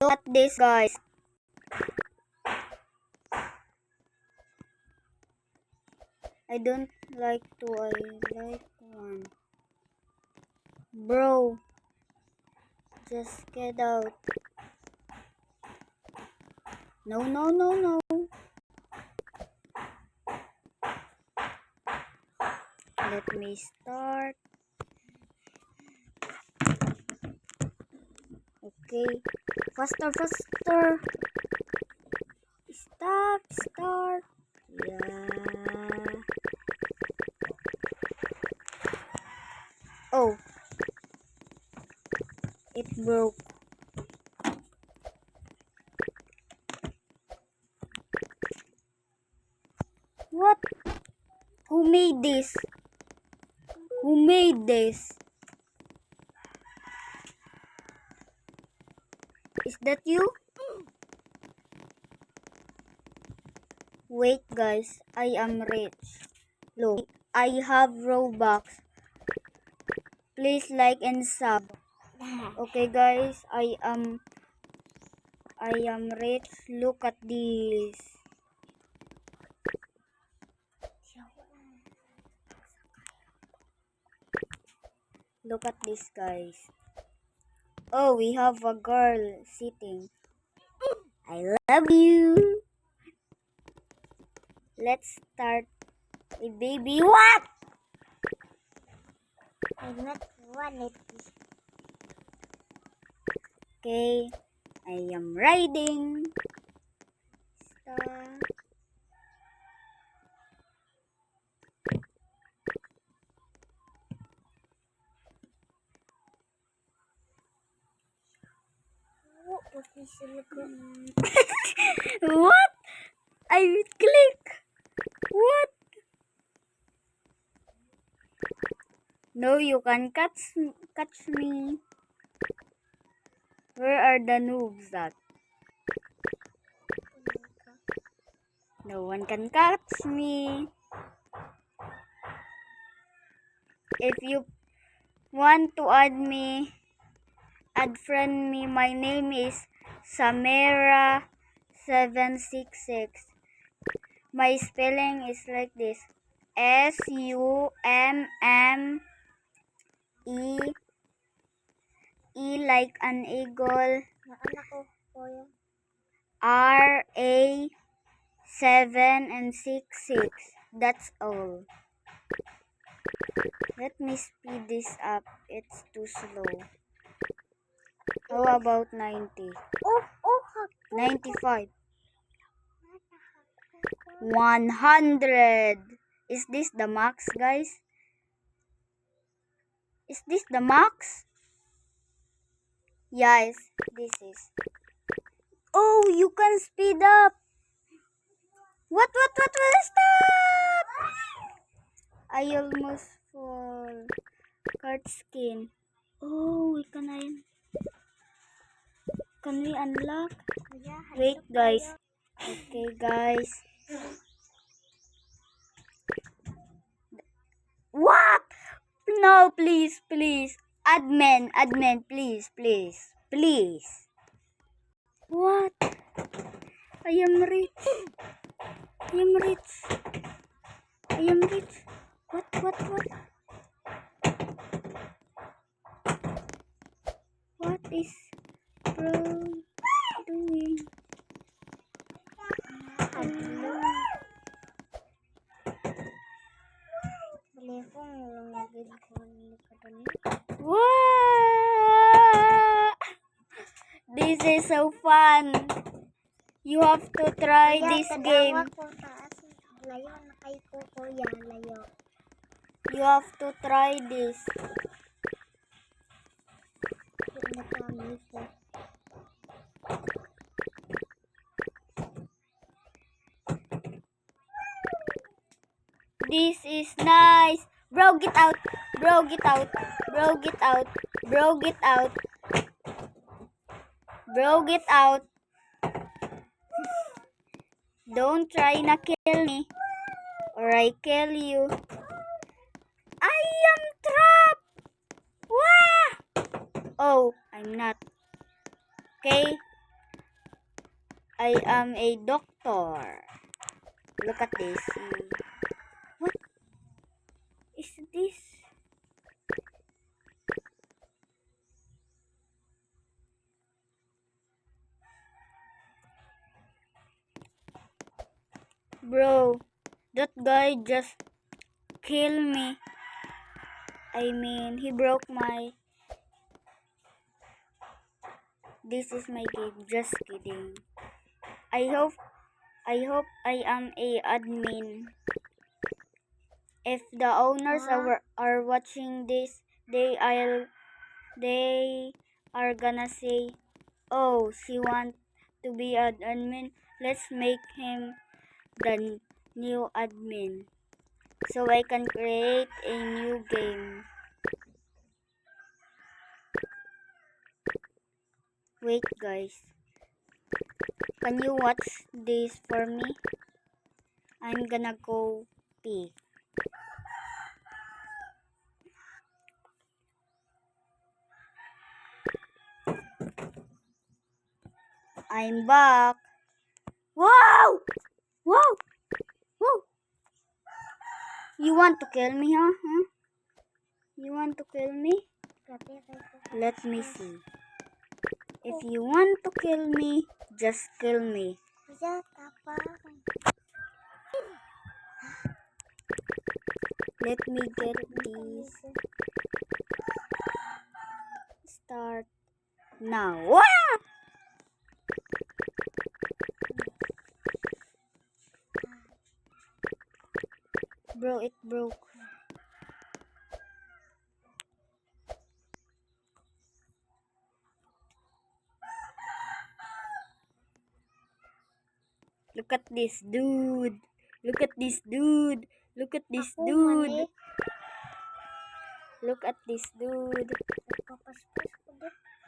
Look at this, guys. I don't like two. I like one. Bro, just get out. No, no, no, no. Let me start. Okay. Faster, faster. Start. Yeah. Oh. It broke. What? Who made this? Who made this? Is that you? Wait, guys. I am rich. Look, I have Robux. Please like and sub. Okay, guys. I am rich. Look at this. Look at this, guys. Oh, we have a girl sitting. I love you. Let's start a baby. What? I not want it. Okay, I am riding. Start. What? I click. What? No, you can catch me. Where are the noobs at? No one can catch me. If you want to add me, add friend me. My name is Samera766. My spelling is like this. SUMME like an eagle. RA 7 and 66. That's all. Let me speed this up. It's too slow. How about 90? 95. 100. Is this the max, guys? Is this the max? Yes, this is. Oh, you can speed up. What? Stop! I almost fall. Card skin. Oh, can we unlock? Wait, guys. Okay, guys. What? No, please. Admin, please. What? I am rich. What? What is bro doing? What? This is so fun. You have to try this game. You have to try this. This is nice. Bro, get out. Don't try na kill me or I kill you. I am trapped. Wah! Oh, I'm not. Okay. I am a doctor. Look at this. What is this? Bro, that guy just killed me. I mean, he broke my... This is my game. Just kidding. I hope I am a admin. If the owners are watching this, they are gonna say, "Oh, she wants to be an admin. Let's make him the new admin so I can create a new game." Wait, guys. Can you watch this for me? I'm gonna go pee. I'm back. Wow! Wow! Wow! You want to kill me, huh? You want to kill me? Let me see. If you want to kill me, just kill me. Let me get this. Start now. Wah! Bro, it broke. Look at this dude. Look at this dude. Look at this dude. Look at this dude.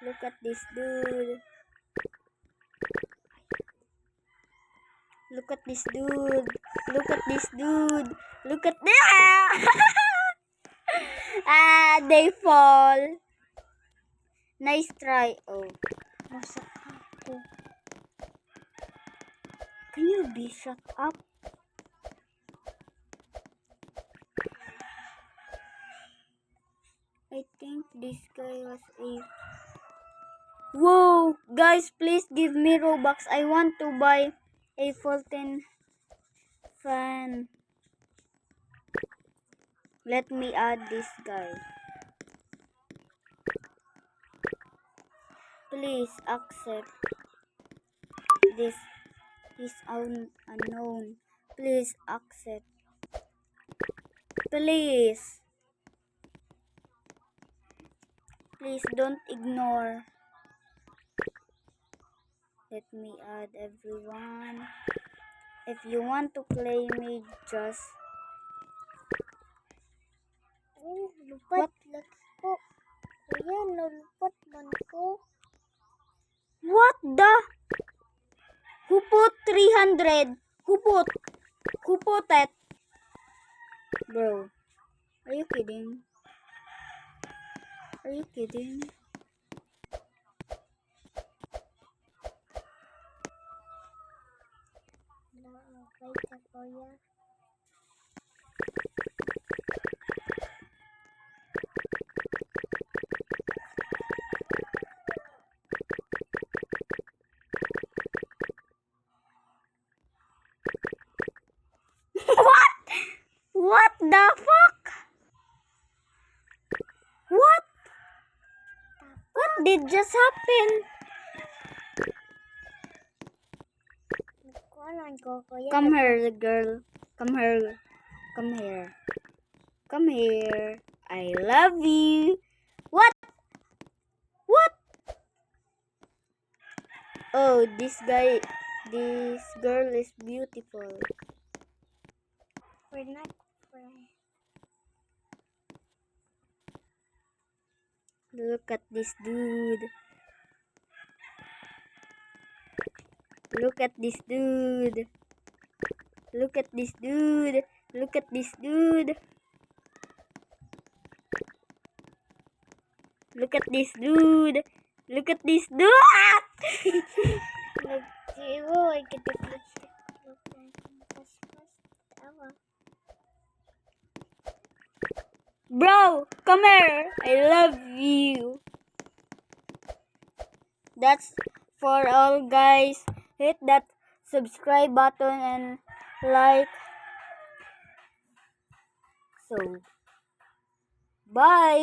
Look at this dude. Look at this dude. Look at this dude. Look at this. They fall. Nice try. Oh. Can you be shut up? I think this guy was a... Whoa! Guys, please give me Robux. I want to buy a Fulton fan. Let me add this guy. Please accept this. Is unknown. Please accept. Please. Please don't ignore. Let me add everyone. If you want to play me, just... Lupat po. Ayan, lupat man ko. What the? Who put 300? Who put it? Bro, are you kidding? Are you kidding? What? What the fuck? What? What did just happen? Come here, girl. Come here. Come here. Come here. I love you. What? What? Oh, this girl is beautiful. We're not friends. Look at this dude. Look at this dude. Look at this dude. Look at this dude. Look at this dude. Look at this dude. Nagsiwo. Ay, kita lipstick. Look like Christmas. Tawa. Bro, come here. I love you. That's for all, guys. Hit that subscribe button and like. So, bye.